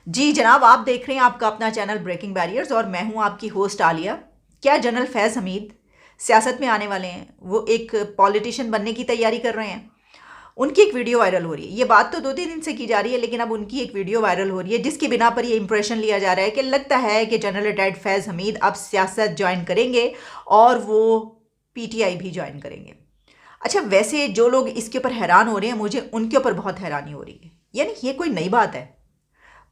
جی جناب، آپ دیکھ رہے ہیں آپ کا اپنا چینل بریکنگ بیریئرز اور میں ہوں آپ کی ہوسٹ عالیہ۔ کیا جنرل فیض حمید سیاست میں آنے والے ہیں؟ وہ ایک پولیٹیشین بننے کی تیاری کر رہے ہیں؟ ان کی ایک ویڈیو وائرل ہو رہی ہے۔ یہ بات تو 2 3 دن سے کی جا رہی ہے، لیکن اب ان کی ایک ویڈیو وائرل ہو رہی ہے جس کی بنا پر یہ امپریشن لیا جا رہا ہے کہ لگتا ہے کہ جنرل ریٹائرڈ فیض حمید اب سیاست جوائن کریں گے اور وہ پی ٹی آئی بھی جوائن کریں گے۔ اچھا، ویسے جو لوگ اس کے اوپر حیران ہو رہے ہیں، مجھے ان کے اوپر بہت حیرانی ہو رہی ہے۔ یعنی یہ کوئی نئی بات ہے؟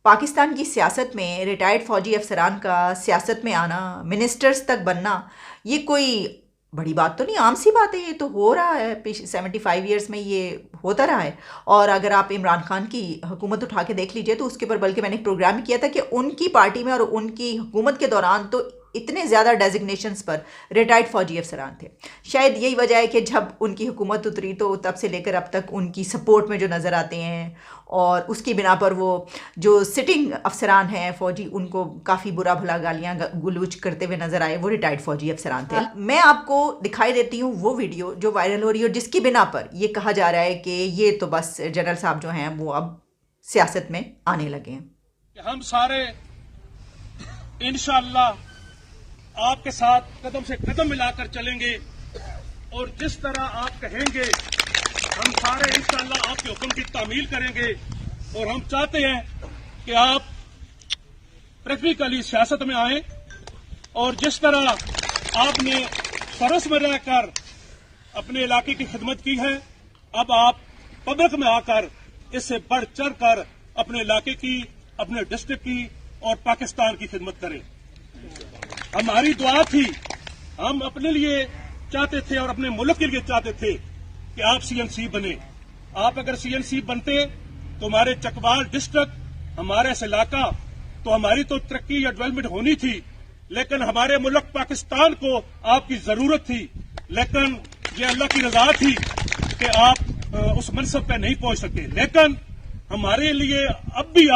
پاکستان کی سیاست میں ریٹائرڈ فوجی افسران کا سیاست میں آنا، منسٹرز تک بننا، یہ کوئی بڑی بات تو نہیں، عام سی بات ہے۔ یہ تو ہو رہا ہے، 75 ایئرس میں یہ ہوتا رہا ہے۔ اور اگر آپ عمران خان کی حکومت اٹھا کے دیکھ لیجئے تو اس کے اوپر بلکہ میں نے ایک پروگرام کیا تھا کہ ان کی پارٹی میں اور ان کی حکومت کے دوران تو اتنے زیادہ ڈیزگنیشنز پر ریٹائرڈ فوجی افسران تھے۔ شاید یہی وجہ ہے کہ جب ان کی حکومت اتری تو تب سے لے کر اب تک ان کی سپورٹ میں جو نظر آتے ہیں اور اس کی بنا پر وہ جو سٹنگ افسران ہیں فوجی، ان کو کافی برا بھلا گالیاں گلوچ کرتے ہوئے نظر آئے، وہ ریٹائرڈ فوجی افسران تھے۔ میں آپ کو دکھائی دیتی ہوں وہ ویڈیو جو وائرل ہو رہی ہے اور جس کی بنا پر یہ کہا جا رہا ہے کہ یہ تو بس جنرل صاحب جو ہیں وہ اب سیاست میں آنے لگے ہیں۔ ہم سارے انشاءاللہ آپ کے ساتھ قدم سے قدم ملا کر چلیں گے اور جس طرح آپ کہیں گے ہم سارے انشاءاللہ آپ کے حکم کی تعمیل کریں گے۔ اور ہم چاہتے ہیں کہ آپ پریکٹیکلی سیاست میں آئیں اور جس طرح آپ نے سرس میں رہ کر اپنے علاقے کی خدمت کی ہے، اب آپ پبلک میں آ کر اس سے بڑھ چڑھ کر اپنے علاقے کی، اپنے ڈسٹرکٹ کی اور پاکستان کی خدمت کریں۔ ہماری دعا تھی، ہم اپنے لیے چاہتے تھے اور اپنے ملک کے لیے چاہتے تھے کہ آپ سی این سی بنے۔ آپ اگر سی این سی بنتے تو ہمارے چکوال ڈسٹرکٹ، ہمارا اس علاقہ، تو ہماری تو ترقی یا ڈیولپمنٹ ہونی تھی، لیکن ہمارے ملک پاکستان کو آپ کی ضرورت تھی۔ لیکن یہ اللہ کی رضا تھی کہ آپ اس منصب پہ نہیں پہنچ سکے۔ لیکن ہمارے لیے اب بھی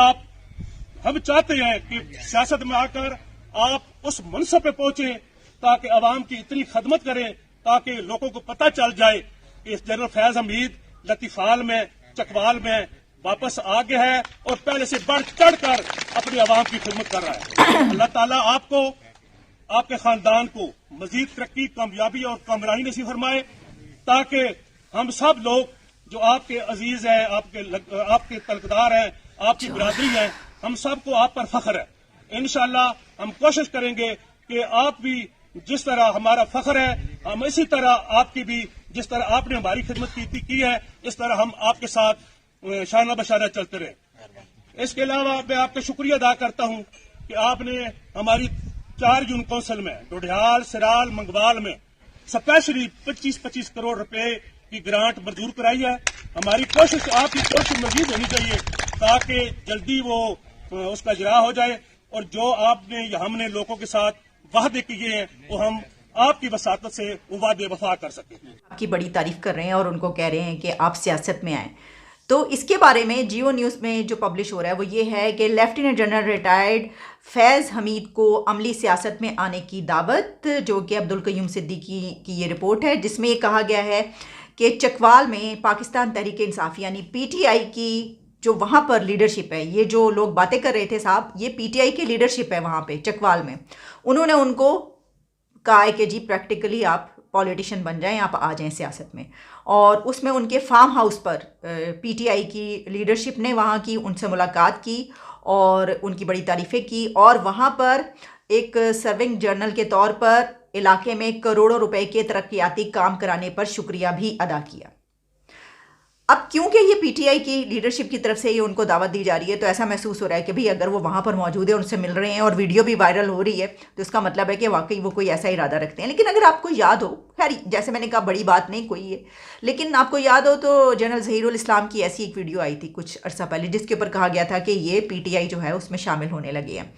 ہم چاہتے ہیں کہ سیاست میں آ کر آپ اس منصب پہ پہنچیں تاکہ عوام کی اتنی خدمت کریں، تاکہ لوگوں کو پتہ چل جائے کہ اس جنرل فیض حمید لطیفال میں، چکوال میں واپس آ گیا ہے اور پہلے سے بڑھ چڑھ کر اپنی عوام کی خدمت کر رہا ہے۔ اللہ تعالیٰ آپ کو، آپ کے خاندان کو مزید ترقی، کامیابی اور کامرانی نصیب فرمائے، تاکہ ہم سب لوگ جو آپ کے عزیز ہیں، آپ کے تلقدار ہیں، آپ کی برادری ہے، ہم سب کو آپ پر فخر ہے۔ انشاءاللہ ہم کوشش کریں گے کہ آپ بھی جس طرح ہمارا فخر ہے، ہم اسی طرح آپ کی بھی، جس طرح آپ نے ہماری خدمت کی ہے، اس طرح ہم آپ کے ساتھ شانہ بشانہ چلتے رہے۔ اس کے علاوہ میں آپ کا شکریہ ادا کرتا ہوں کہ آپ نے ہماری 4 یونین کونسل میں، ڈوڈیال، سرال، منگوال میں اسپیشلی 25 کروڑ روپے کی گرانٹ منظور کرائی ہے۔ ہماری کوشش، آپ کی کوشش مزید ہونی چاہیے تاکہ جلدی وہ اس کا اجرا ہو جائے، اور جو آپ نے یا ہم نے لوگوں کے ساتھ وعدے کیے ہیں وہ ہم آپ کی وساطت سے وہ وعدے وفا کر سکیں۔ آپ کی بڑی تعریف کر رہے ہیں اور ان کو کہہ رہے ہیں کہ آپ سیاست میں آئیں۔ تو اس کے بارے میں جیو نیوز میں جو پبلش ہو رہا ہے وہ یہ ہے کہ لیفٹیننٹ جنرل ریٹائرڈ فیض حمید کو عملی سیاست میں آنے کی دعوت، جو کہ عبدالقیوم صدیقی کی یہ رپورٹ ہے، جس میں یہ کہا گیا ہے کہ چکوال میں پاکستان تحریک انصاف یعنی پی ٹی آئی کی جو وہاں پر لیڈرشپ ہے، یہ جو لوگ باتیں کر رہے تھے صاحب، یہ پی ٹی آئی کی لیڈرشپ ہے وہاں پہ چکوال میں، انہوں نے ان کو کہا ہے کہ جی پریکٹیکلی آپ پولیٹیشین بن جائیں، آپ آ جائیں سیاست میں۔ اور اس میں ان کے farm house per P T I کی لیڈرشپ نے وہاں کی ان سے ملاقات کی اور ان کی بڑی تعریفیں کی، اور وہاں پر ایک سرونگ جرنل کے طور پر علاقے میں کروڑوں روپے کے ترقیاتی کام کرانے پر شکریہ بھی ادا کیا۔ اب کیونکہ یہ پی ٹی آئی کی لیڈرشپ کی طرف سے یہ ان کو دعوت دی جا رہی ہے، تو ایسا محسوس ہو رہا ہے کہ بھئی اگر وہ وہاں پر موجود ہیں، ان سے مل رہے ہیں اور ویڈیو بھی وائرل ہو رہی ہے، تو اس کا مطلب ہے کہ واقعی وہ کوئی ایسا ارادہ رکھتے ہیں۔ لیکن اگر آپ کو یاد ہو، خیر جیسے میں نے کہا بڑی بات نہیں کوئی ہے، لیکن آپ کو یاد ہو تو جنرل ظہیر الاسلام کی ایسی ایک ویڈیو آئی تھی کچھ عرصہ پہلے، جس کے اوپر کہا گیا تھا کہ یہ پی ٹی آئی جو ہے اس میں شامل ہونے لگے ہیں۔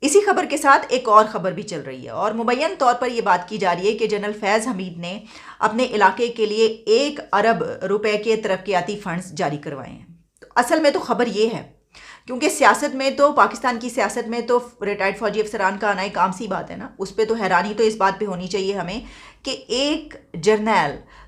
اسی خبر کے ساتھ ایک اور خبر بھی چل رہی ہے اور مبین طور پر یہ بات کی جا رہی ہے کہ جنرل فیض حمید نے اپنے علاقے کے لیے 1 ارب روپے کے ترقیاتی فنڈز جاری کروائے ہیں۔ تو اصل میں تو خبر یہ ہے، کیونکہ سیاست میں تو، پاکستان کی سیاست میں تو ریٹائرڈ فوجی افسران کا آنا ایک عام سی بات ہے نا، اس پہ تو حیرانی تو اس بات پہ ہونی چاہیے ہمیں کہ ایک جرنیل